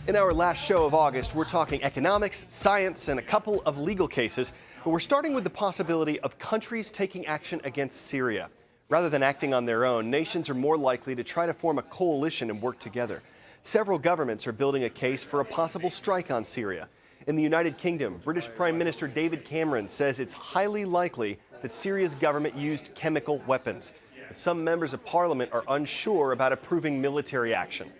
In our last show of August, we're talking economics, science, and a couple of legal cases, but we're starting with the possibility of countries taking action against Syria. Rather than acting on their own, nations are more likely to try to form a coalition and work together. Several governments are building a case for a possible strike on Syria. In the United Kingdom, British Prime Minister David Cameron says it's highly likely that Syria's government used chemical weapons. But some members of parliament are unsure about approving military action.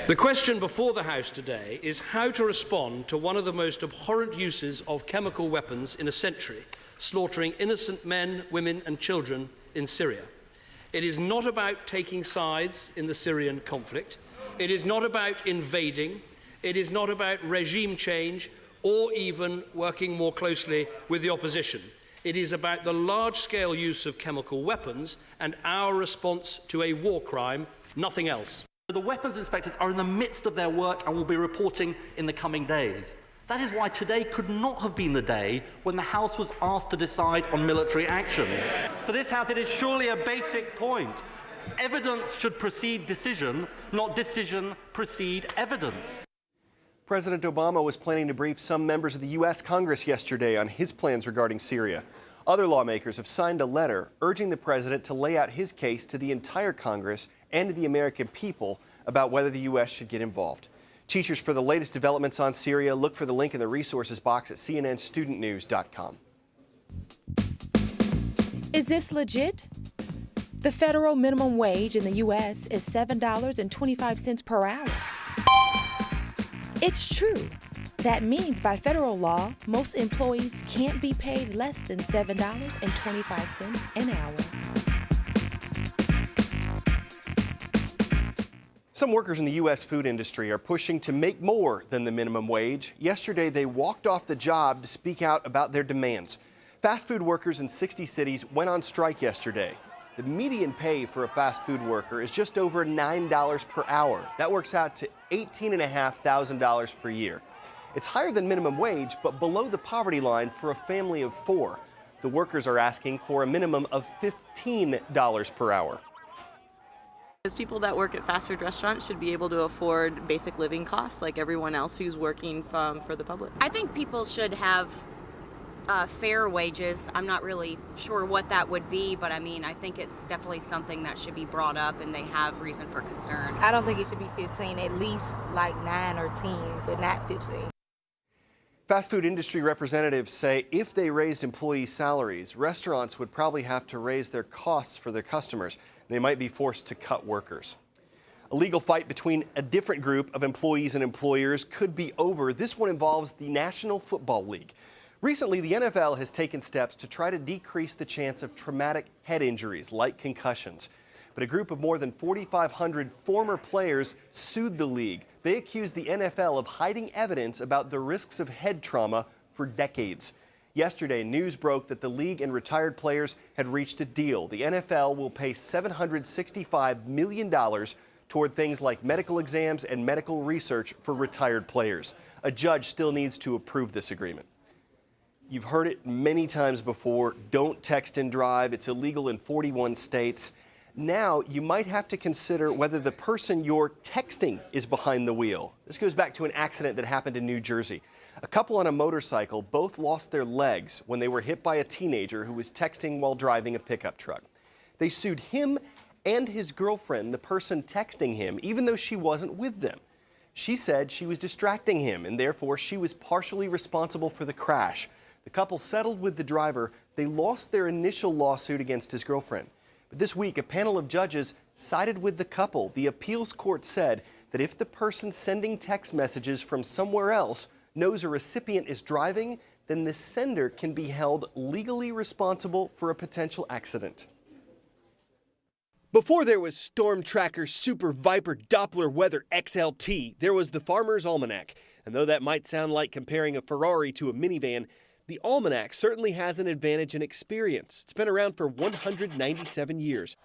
The question before the House today is how to respond to one of the most abhorrent uses of chemical weapons in a century, slaughtering innocent men, women and children in Syria. It is not about taking sides in the Syrian conflict. It is not about invading. It is not about regime change or even working more closely with the opposition. It is about the large-scale use of chemical weapons and our response to a war crime, nothing else. The weapons inspectors are in the midst of their work and will be reporting in the coming days. That is why today could not have been the day when the House was asked to decide on military action. For this House, it is surely a basic point. Evidence should precede decision, not decision precede evidence. President Obama was planning to brief some members of the U.S. Congress yesterday on his plans regarding Syria. Other lawmakers have signed a letter urging the president to lay out his case to the entire Congress and to the American people about whether the U.S. should get involved. Teachers, for the latest developments on Syria, look for the link in the resources box at cnnstudentnews.com. Is this legit? The federal minimum wage in the U.S. is $7.25 per hour. It's true. That means by federal law, most employees can't be paid less than $7.25 an hour. Some workers in the U.S. food industry are pushing to make more than the minimum wage. Yesterday, they walked off the job to speak out about their demands. Fast food workers in 60 cities went on strike yesterday. The median pay for a fast food worker is just over $9 per hour. That works out to $18,500 per year. It's higher than minimum wage, but below the poverty line for a family of four. The workers are asking for a minimum of $15 per hour. People that work at fast food restaurants should be able to afford basic living costs like everyone else who's working for the public. I think people should have fair wages. I'm not really sure what that would be, but I mean, I think it's definitely something that should be brought up and they have reason for concern. I don't think it should be 15, at least like 9 or 10, but not 15. Fast food industry representatives say if they raised employee salaries, restaurants would probably have to raise their costs for their customers. They might be forced to cut workers. A legal fight between a different group of employees and employers could be over. This one involves the National Football League. Recently, the NFL has taken steps to try to decrease the chance of traumatic head injuries like concussions. But a group of more than 4,500 former players sued the league. They accused the NFL of hiding evidence about the risks of head trauma for decades. Yesterday, news broke that the league and retired players had reached a deal. The NFL will pay $765 million toward things like medical exams and medical research for retired players. A judge still needs to approve this agreement. You've heard it many times before. Don't text and drive. It's illegal in 41 states. Now, you might have to consider whether the person you're texting is behind the wheel. This goes back to an accident that happened in New Jersey. A couple on a motorcycle both lost their legs when they were hit by a teenager who was texting while driving a pickup truck. They sued him and his girlfriend, the person texting him, even though she wasn't with them. She said she was distracting him and therefore she was partially responsible for the crash. The couple settled with the driver. They lost their initial lawsuit against his girlfriend. But this week, a panel of judges sided with the couple. The appeals court said that if the person sending text messages from somewhere else knows a recipient is driving, then the sender can be held legally responsible for a potential accident. Before there was Storm Tracker Super Viper Doppler Weather XLT, there was the Farmer's Almanac. And though that might sound like comparing a Ferrari to a minivan, the Almanac certainly has an advantage in experience. It's been around for 197 years.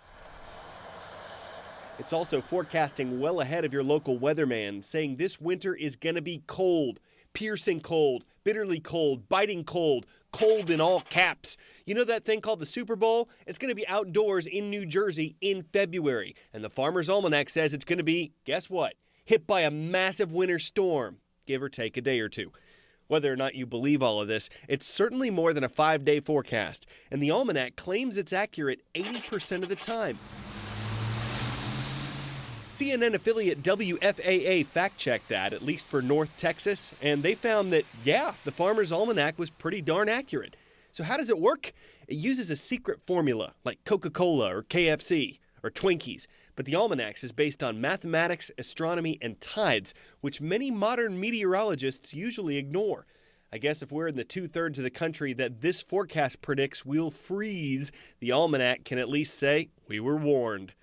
It's also forecasting well ahead of your local weatherman, saying this winter is going to be cold. Piercing cold, bitterly cold, biting cold, cold in all caps. You know that thing called the Super Bowl? It's going to be outdoors in New Jersey in February. And the Farmer's Almanac says it's going to be, guess what? hit by a massive winter storm, give or take a day or two. Whether or not you believe all of this, it's certainly more than a 5-day forecast, and the Almanac claims it's accurate 80% of the time. CNN affiliate WFAA fact-checked that, at least for North Texas, and they found that, yeah, the Farmer's Almanac was pretty darn accurate. So how does it work? It uses a secret formula, like Coca-Cola or KFC or Twinkies, but the Almanacs is based on mathematics, astronomy, and tides, which many modern meteorologists usually ignore. I guess if we're in the 2/3 of the country that this forecast predicts we'll freeze, the Almanac can at least say, we were warned.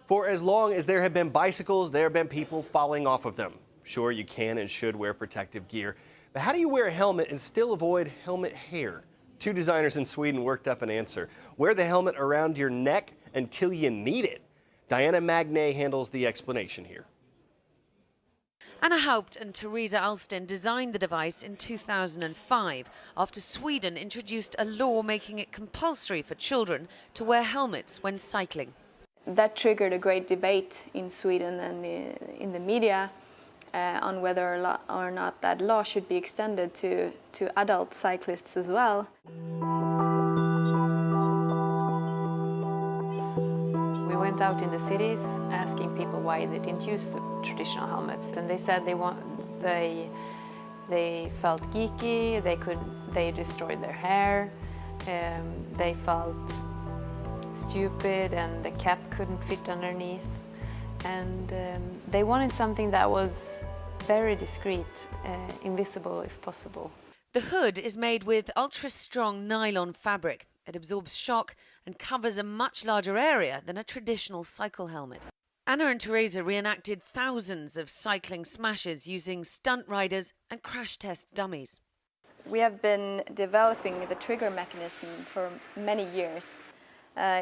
For as long as there have been bicycles, there have been people falling off of them. Sure, you can and should wear protective gear, but how do you wear a helmet and still avoid helmet hair? 2 designers in Sweden worked up an answer. Wear the helmet around your neck until you need it. Diana Magnay handles the explanation here. Anna Haupt and Teresa Alsten designed the device in 2005 after Sweden introduced a law making it compulsory for children to wear helmets when cycling. That triggered a great debate in Sweden and in the media on whether or not that law should be extended to adult cyclists as well. We went out in the cities asking people why they didn't use the traditional helmets, and they said they felt geeky, they destroyed their hair, they felt stupid, and the cap couldn't fit underneath, and they wanted something that was very discreet, invisible if possible. The hood is made with ultra-strong nylon fabric. It absorbs shock and covers a much larger area than a traditional cycle helmet. Anna and Teresa reenacted thousands of cycling smashes using stunt riders and crash test dummies. We have been developing the trigger mechanism for many years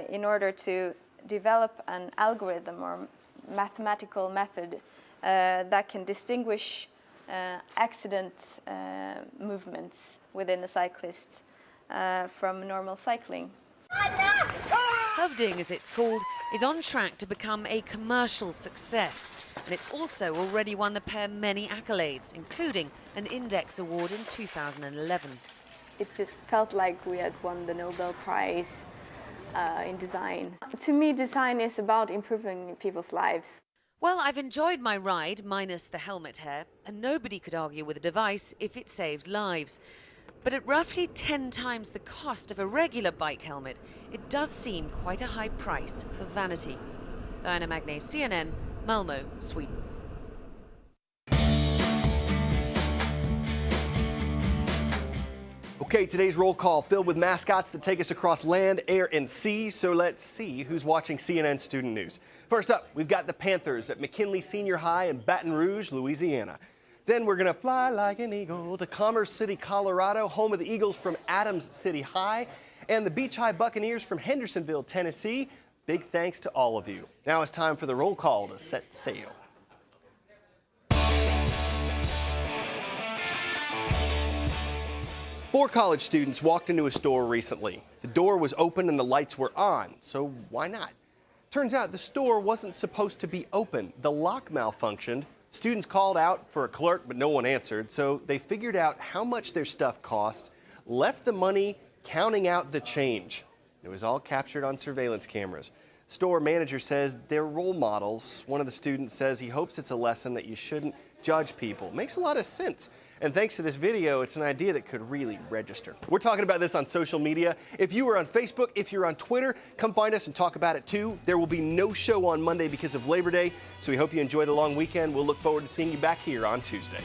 in order to develop an algorithm or mathematical method that can distinguish accident movements within a cyclist from normal cycling. Hovding, as it's called, is on track to become a commercial success, and it's also already won the pair many accolades, including an Index Award in 2011. It just felt like we had won the Nobel Prize in design. To me, design is about improving people's lives. Well, I've enjoyed my ride, minus the helmet hair, and nobody could argue with a device if it saves lives. But at roughly 10 times the cost of a regular bike helmet, it does seem quite a high price for vanity. Diana Magnay, CNN, Malmö, Sweden. Okay, today's roll call filled with mascots that take us across land, air, and sea. So let's see who's watching CNN Student News. First up, we've got the Panthers at McKinley Senior High in Baton Rouge, Louisiana. Then we're going to fly like an eagle to Commerce City, Colorado, home of the Eagles from Adams City High, and the Beach High Buccaneers from Hendersonville, Tennessee. Big thanks to all of you. Now it's time for the roll call to set sail. Four college students walked into a store recently. The door was open and the lights were on, so why not? Turns out the store wasn't supposed to be open. The lock malfunctioned. Students called out for a clerk, but no one answered, so they figured out how much their stuff cost, left the money counting out the change. It was all captured on surveillance cameras. Store manager says they're role models. One of the students says he hopes it's a lesson that you shouldn't judge people. Makes a lot of sense. And thanks to this video, it's an idea that could really register. We're talking about this on social media. If you are on Facebook, if you're on Twitter, come find us and talk about it too. There will be no show on Monday because of Labor Day, so we hope you enjoy the long weekend. We'll look forward to seeing you back here on Tuesday.